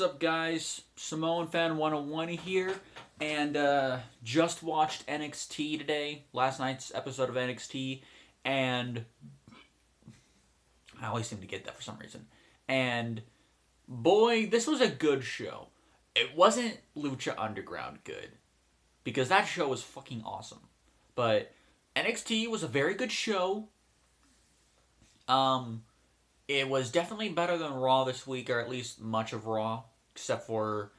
What's up, guys? Samoan Fan 101 here, and just watched NXT today, last night's episode of NXT, and I always seem to get that for some reason. And boy, this was a good show. It wasn't Lucha Underground good, because that show was fucking awesome. But NXT was a very good show. It was definitely better than Raw this week, or at least much of Raw, except for,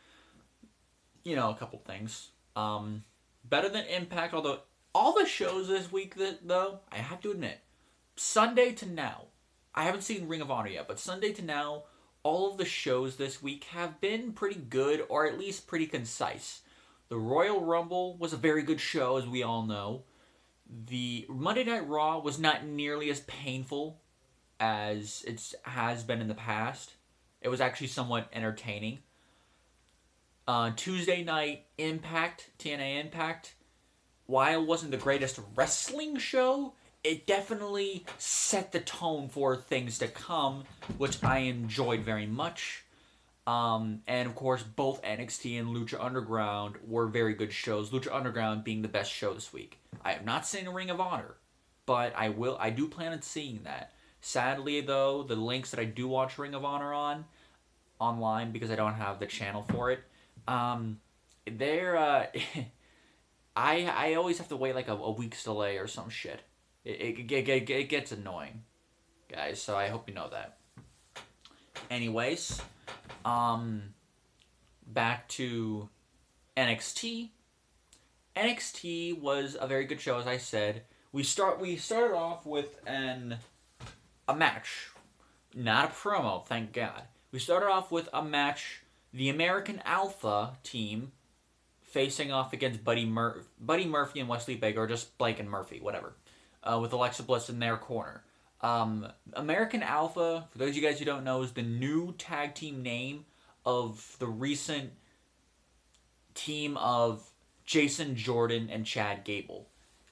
a couple things. Better than Impact, although all the shows this week, though, I have to admit, Sunday to now, I haven't seen Ring of Honor yet, but Sunday to now, all of the shows this week have been pretty good, or at least pretty concise. The Royal Rumble was a very good show, as we all know. The Monday Night Raw was not nearly as painful as it has been in the past. It was actually somewhat entertaining. Tuesday night Impact, TNA Impact, while it wasn't the greatest wrestling show, it definitely set the tone for things to come, which I enjoyed very much. And of course, both NXT and Lucha Underground were very good shows. Lucha Underground being the best show this week. I have not seen Ring of Honor, but I do plan on seeing that. Sadly, though, the links that I do watch Ring of Honor online, because I don't have the channel for it, they're I always have to wait like a week's delay or some shit. It gets annoying, guys. So I hope you know that. Anyways, back to NXT. NXT was a very good show, as I said. We started off with a match, not a promo, thank God. We started off with a match, the American Alpha team facing off against Buddy Murphy and Wesley Baker, or just Blake and Murphy, whatever, with Alexa Bliss in their corner. American Alpha, for those of you guys who don't know, is the new tag team name of the recent team of Jason Jordan and Chad Gable.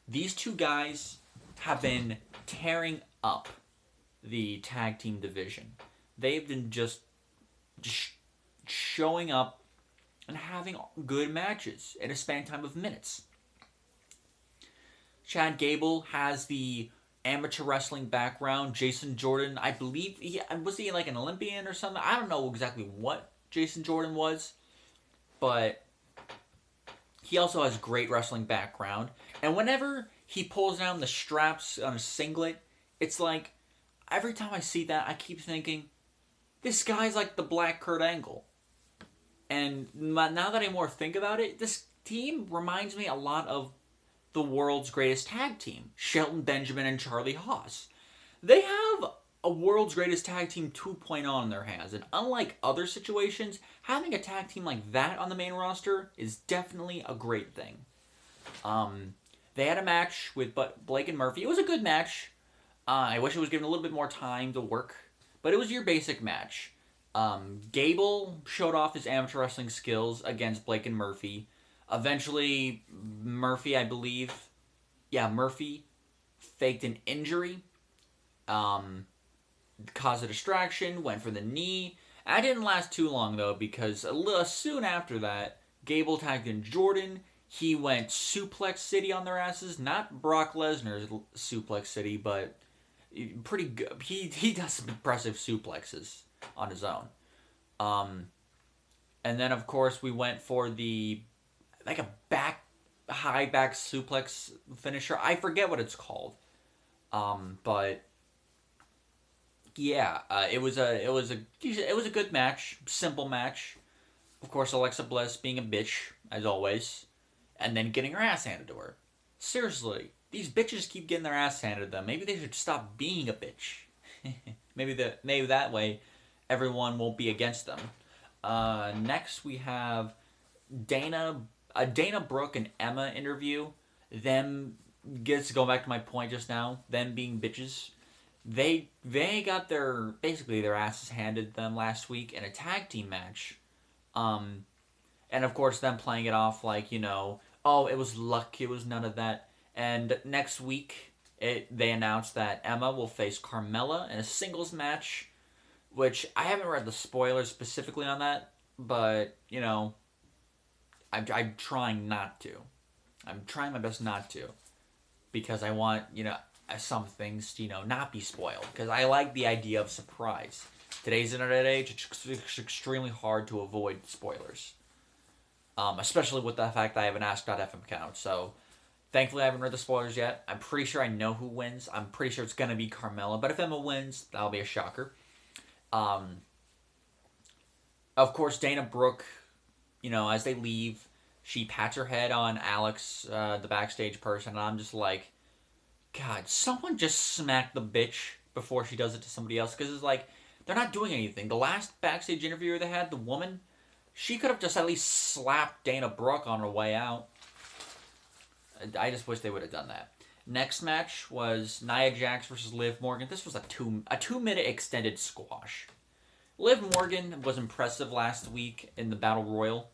These two guys have been tearing up the tag team division. They've been just showing up and having good matches in a span time of minutes. Chad Gable has the amateur wrestling background. Jason Jordan, I believe, was he like an Olympian or something? I don't know exactly what Jason Jordan was, but he also has great wrestling background. And whenever he pulls down the straps on a singlet, it's like, every time I see that, I keep thinking, this guy's like the Black Kurt Angle. And now that I more think about it, this team reminds me a lot of the world's greatest tag team, Shelton Benjamin and Charlie Haas. They have a world's greatest tag team 2.0 in their hands, and unlike other situations, having a tag team like that on the main roster is definitely a great thing. They had a match with Blake and Murphy. It was a good match. I wish it was given a little bit more time to work, but it was your basic match. Gable showed off his amateur wrestling skills against Blake and Murphy. Eventually, Murphy faked an injury, caused a distraction, went for the knee. That didn't last too long, though, because soon after that, Gable tagged in Jordan. He went Suplex City on their asses. Not Brock Lesnar's Suplex City, but pretty good. He does some impressive suplexes on his own. And then, of course, we went for a high back suplex finisher. I forget what it's called. But yeah, it was a good match, simple match. Of course, Alexa Bliss being a bitch as always, and then getting her ass handed to her. Seriously, these bitches keep getting their ass handed to them. Maybe they should stop being a bitch. maybe that way everyone won't be against them. Next we have Dana Brooke and Emma interview. Going back to my point just now, them being bitches. They got their asses handed to them last week in a tag team match. And of course them playing it off like, oh, it was luck, it was none of that. And next week, they announced that Emma will face Carmella in a singles match, which I haven't read the spoilers specifically on that, but I'm trying not to. I'm trying my best not to because I want some things to not be spoiled because I like the idea of surprise. Today's internet age, it's extremely hard to avoid spoilers, especially with the fact that I have an Ask.fm account. So thankfully, I haven't read the spoilers yet. I'm pretty sure I know who wins. I'm pretty sure it's gonna be Carmella, but if Emma wins, that'll be a shocker. Um, of course, Dana Brooke, as they leave, she pats her head on Alex, the backstage person, and I'm just like, God, someone just smack the bitch before she does it to somebody else, because it's like, they're not doing anything. The last backstage interviewer they had, the woman, she could have just at least slapped Dana Brooke on her way out. I just wish they would have done that. Next match was Nia Jax versus Liv Morgan. This was a 2 minute extended squash. Liv Morgan was impressive last week in the Battle Royal,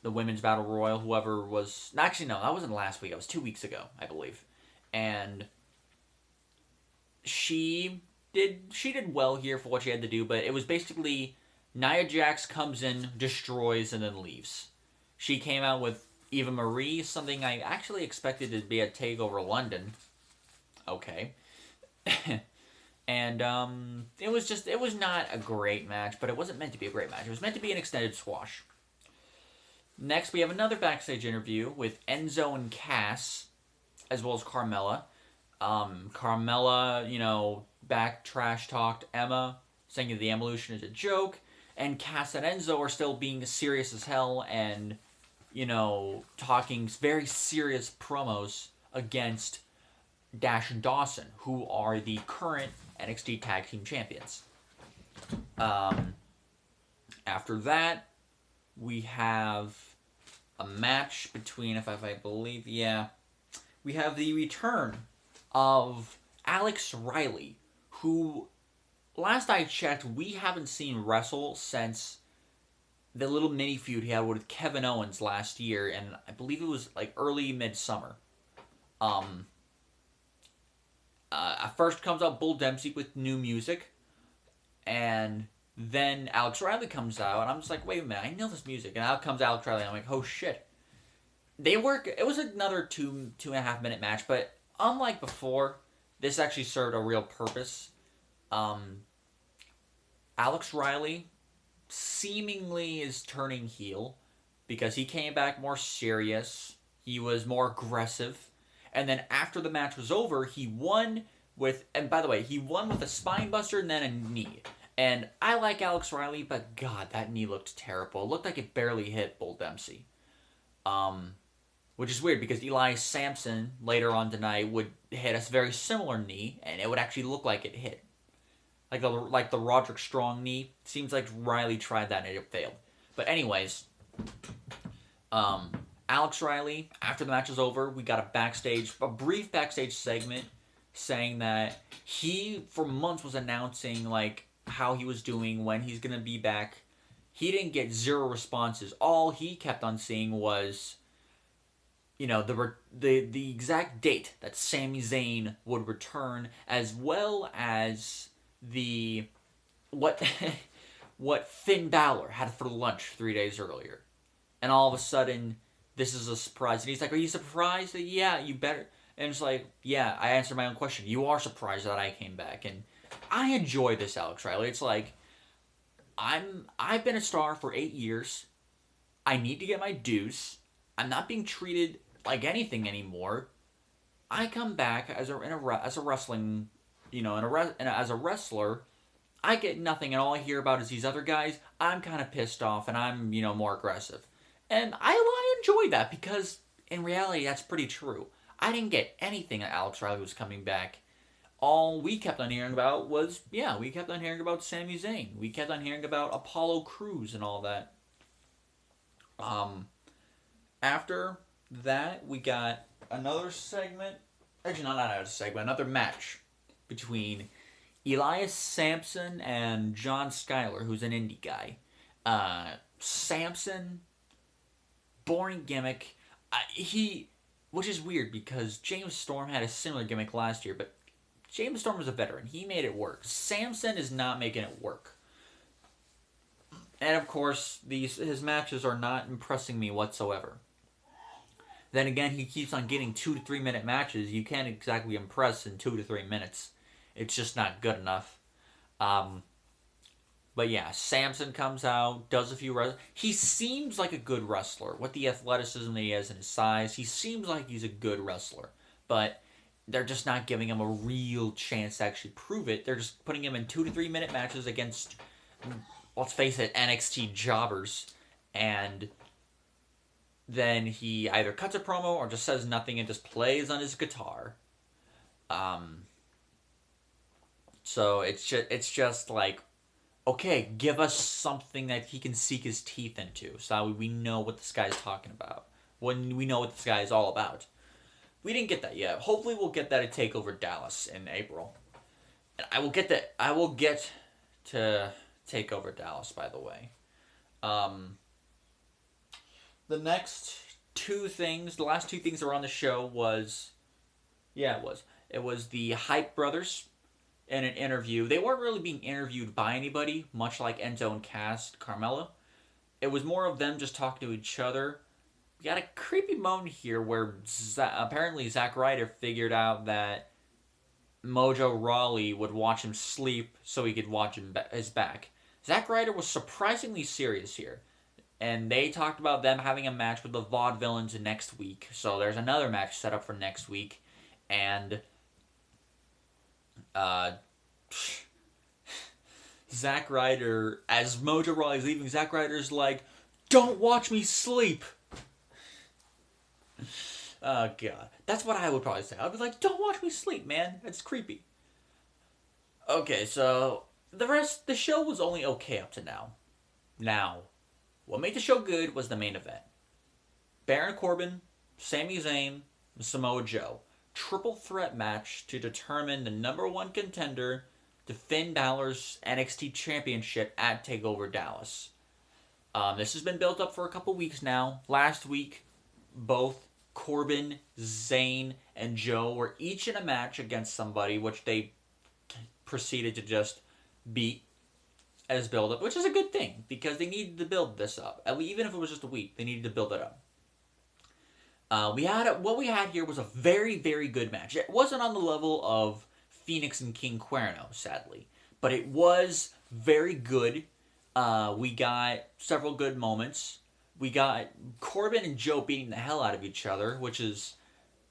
the Women's Battle Royal. Whoever was... Actually, no, that wasn't last week. That was 2 weeks ago, I believe. And she did well here for what she had to do, but it was basically Nia Jax comes in, destroys, and then leaves. She came out with Eva Marie, something I actually expected to be a TakeOver London. Okay. And it was not a great match, but it wasn't meant to be a great match. It was meant to be an extended squash. Next, we have another backstage interview with Enzo and Cass, as well as Carmella. Carmella, back trash talked Emma, saying that the evolution is a joke, and Cass and Enzo are still being serious as hell and, talking very serious promos against Dash and Dawson, who are the current NXT Tag Team Champions. After that, we have a match between, if I believe, we have the return of Alex Riley, who, last I checked, we haven't seen wrestle since the little mini feud he had with Kevin Owens last year, and I believe it was like early midsummer. First comes out Bull Dempsey with new music, and then Alex Riley comes out, and I'm just like, wait a minute, I know this music, and out comes Alex Riley, and I'm like, oh shit. It was another 2.5 minute match, but unlike before, this actually served a real purpose. Alex Riley seemingly is turning heel because he came back more serious. He was more aggressive. And then after the match was over, he won with... And by the way, he won with a spine buster and then a knee. And I like Alex Riley, but God, that knee looked terrible. It looked like it barely hit Bull Dempsey. Which is weird because Elias Sampson later on tonight would hit a very similar knee, and it would actually look like it hit. Like the Roderick Strong knee. Seems like Riley tried that and it failed. But anyways, Alex Riley, after the match was over, we got a brief backstage segment saying that he, for months, was announcing like how he was doing, when he's gonna be back. He didn't get 0 responses. All he kept on seeing was, the exact date that Sami Zayn would return, as well as what Finn Balor had for lunch 3 days earlier. And all of a sudden, this is a surprise. And he's like, are you surprised? Yeah, you better. And it's like, yeah, I answered my own question. You are surprised that I came back. And I enjoy this, Alex Riley. It's like, I've been a star for 8 years. I need to get my dues. I'm not being treated like anything anymore. I come back as a wrestling, as a wrestler. I get nothing, and all I hear about is these other guys. I'm kind of pissed off, and I'm, more aggressive. And I enjoy that, because in reality, that's pretty true. I didn't get anything that Alex Riley was coming back. All we kept on hearing about was, we kept on hearing about Sami Zayn. We kept on hearing about Apollo Crews and all that. After that, we got another segment. Actually, not another segment. Another match between Elias Sampson and John Skyler, who's an indie guy. Sampson, boring gimmick. Which is weird because James Storm had a similar gimmick last year, but James Storm was a veteran. He made it work. Sampson is not making it work. And of course, his matches are not impressing me whatsoever. Then again, he keeps on getting 2 to 3 minute matches. You can't exactly impress in 2 to 3 minutes. It's just not good enough. Um, but yeah, Sampson comes out, does a few. He seems like a good wrestler with the athleticism that he has and his size. He seems like he's a good wrestler, but they're just not giving him a real chance to actually prove it. They're just putting him in 2 to 3 minute matches against, let's face it, NXT jobbers, and then he either cuts a promo or just says nothing and just plays on his guitar. So it's just like, okay, give us something that he can sink his teeth into, so we know what this guy's talking about. When we know what this guy is all about. We didn't get that yet. Hopefully, we'll get that at Takeover Dallas in April. And I will get that. I will get to Takeover Dallas. By the way, the last two things that were on the show was, it was the Hype Brothers in an interview. They weren't really being interviewed by anybody, much like Enzo and Carmella. It was more of them just talking to each other. We got a creepy moment here where apparently Zack Ryder figured out that Mojo Rawley would watch him sleep so he could watch his back. Zack Ryder was surprisingly serious here. And they talked about them having a match with the Vaudevillains next week. So there's another match set up for next week. And Zack Ryder, as Mojo Rawley's leaving, Zack Ryder's like, "Don't watch me sleep." Oh, God. That's what I would probably say. I'd be like, "Don't watch me sleep, man. That's creepy." Okay, so the show was only okay up to now. Now, what made the show good was the main event. Baron Corbin, Sami Zayn, and Samoa Joe. Triple threat match to determine the number one contender to Finn Balor's NXT Championship at TakeOver Dallas. This has been built up for a couple weeks now. Last week, both Corbin, Zayn, and Joe were each in a match against somebody, which they proceeded to just beat as build up, which is a good thing because they needed to build this up. Even if it was just a week, they needed to build it up. What we had here was a very, very good match. It wasn't on the level of Phoenix and King Cuerno, sadly, but it was very good. We got several good moments. We got Corbin and Joe beating the hell out of each other, which is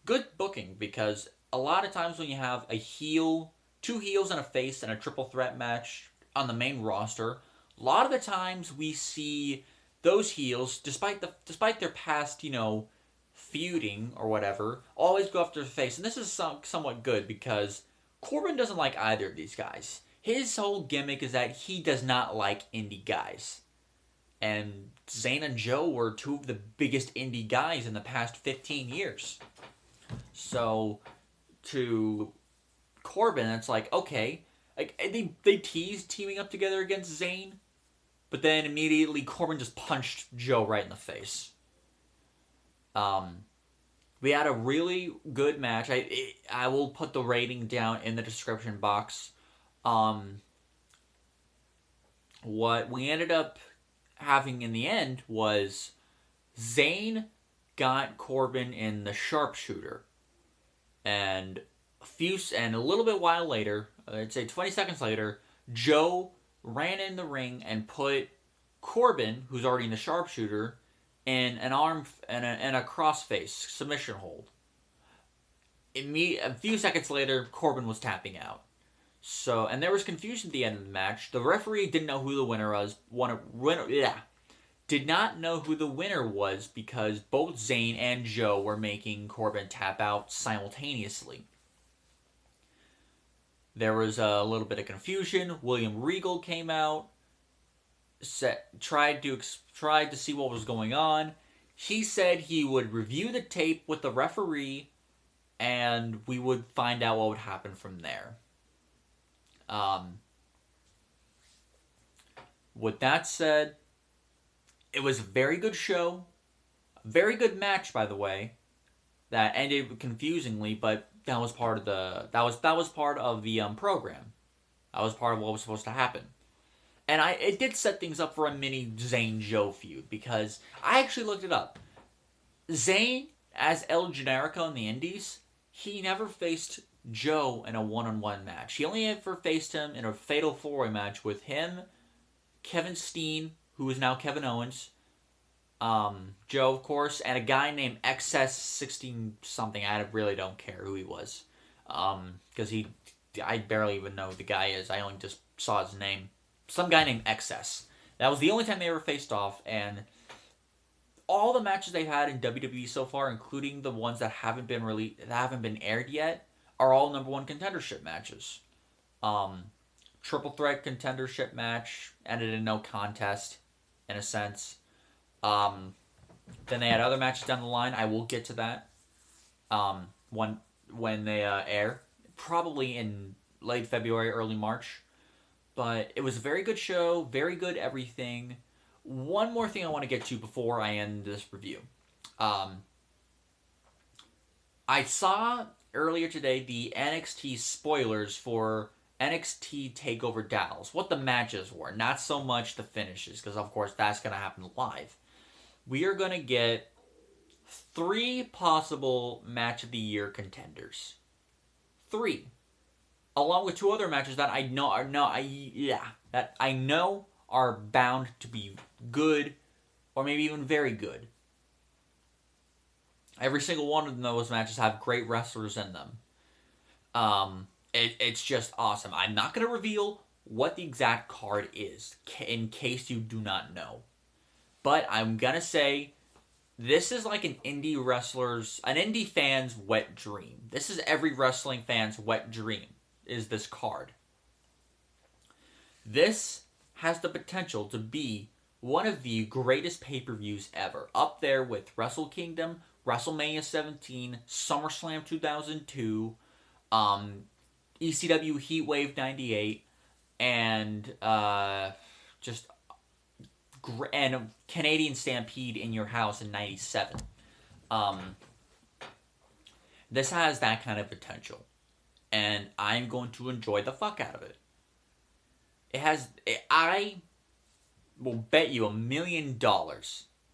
good booking because a lot of times when you have two heels and a face and a triple threat match on the main roster, a lot of the times we see those heels, despite their past, feuding or whatever, always go after the face. And this is somewhat good because Corbin doesn't like either of these guys. His whole gimmick is that he does not like indie guys. And Zayn and Joe were two of the biggest indie guys in the past 15 years. So, to Corbin, it's like, okay. Like, they teased teaming up together against Zayn, but then immediately Corbin just punched Joe right in the face. We had a really good match. I will put the rating down in the description box. What we ended up having in the end was Zayn got Corbin in the sharpshooter, and a little bit while later, I'd say 20 seconds later, Joe ran in the ring and put Corbin, who's already in the sharpshooter, in an arm and a crossface submission hold. A few seconds later, Corbin was tapping out. So, and there was confusion at the end of the match. The referee didn't know who the winner was. Did not know who the winner was because both Zayn and Joe were making Corbin tap out simultaneously. There was a little bit of confusion. William Regal came out, tried to see what was going on. He said he would review the tape with the referee, and we would find out what would happen from there. With that said, it was a very good show, a very good match, by the way. That ended confusingly, but that was part of the program. That was part of what was supposed to happen. And it did set things up for a mini Zayn Joe feud, because I actually looked it up. Zayn, as El Generico in the Indies, he never faced Joe in a one-on-one match. He only ever faced him in a fatal four-way match with him, Kevin Steen, who is now Kevin Owens, Joe, of course, and a guy named XS16 something. I really don't care who he was, because I barely even know who the guy is. I only just saw his name. Some guy named XS. That was the only time they ever faced off, and all the matches they've had in WWE so far, including the ones that haven't been aired yet, are all number one contendership matches. Triple threat contendership match ended in no contest, in a sense. Then they had other matches down the line. I will get to that. When they air, probably in late February, early March. But it was a very good show, very good everything. One more thing I want to get to before I end this review. I saw earlier today the NXT spoilers for NXT TakeOver Dallas. What the matches were, not so much the finishes, because of course that's going to happen live. We are going to get 3 possible Match of the Year contenders. 3. Along with 2 other matches that I know are bound to be good, or maybe even very good. Every single one of those matches have great wrestlers in them. It's just awesome. I'm not going to reveal what the exact card is, in case you do not know. But I'm going to say, this is like an indie fan's wet dream. This is every wrestling fan's wet dream, is this card. This has the potential to be one of the greatest pay-per-views ever. Up there with Wrestle Kingdom, WrestleMania 17, SummerSlam 2002, ECW Heatwave 98, and and Canadian Stampede in Your House in 97. This has that kind of potential, and I'm going to enjoy the fuck out of it. I will bet you $1 million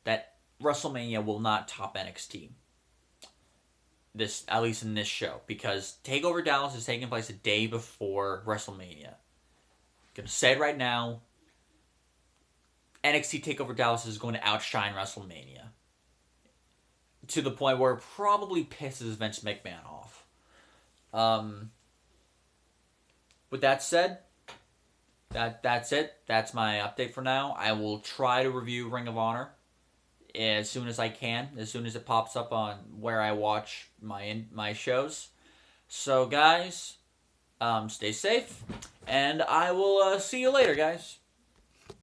that WrestleMania will not top NXT. At least in this show, because TakeOver Dallas is taking place a day before WrestleMania. I'm gonna say it right now. NXT TakeOver Dallas is going to outshine WrestleMania, to the point where it probably pisses Vince McMahon off. With that said, that's it. That's my update for now. I will try to review Ring of Honor as soon as I can, as soon as it pops up on where I watch my shows. So guys, stay safe, and I will see you later, guys.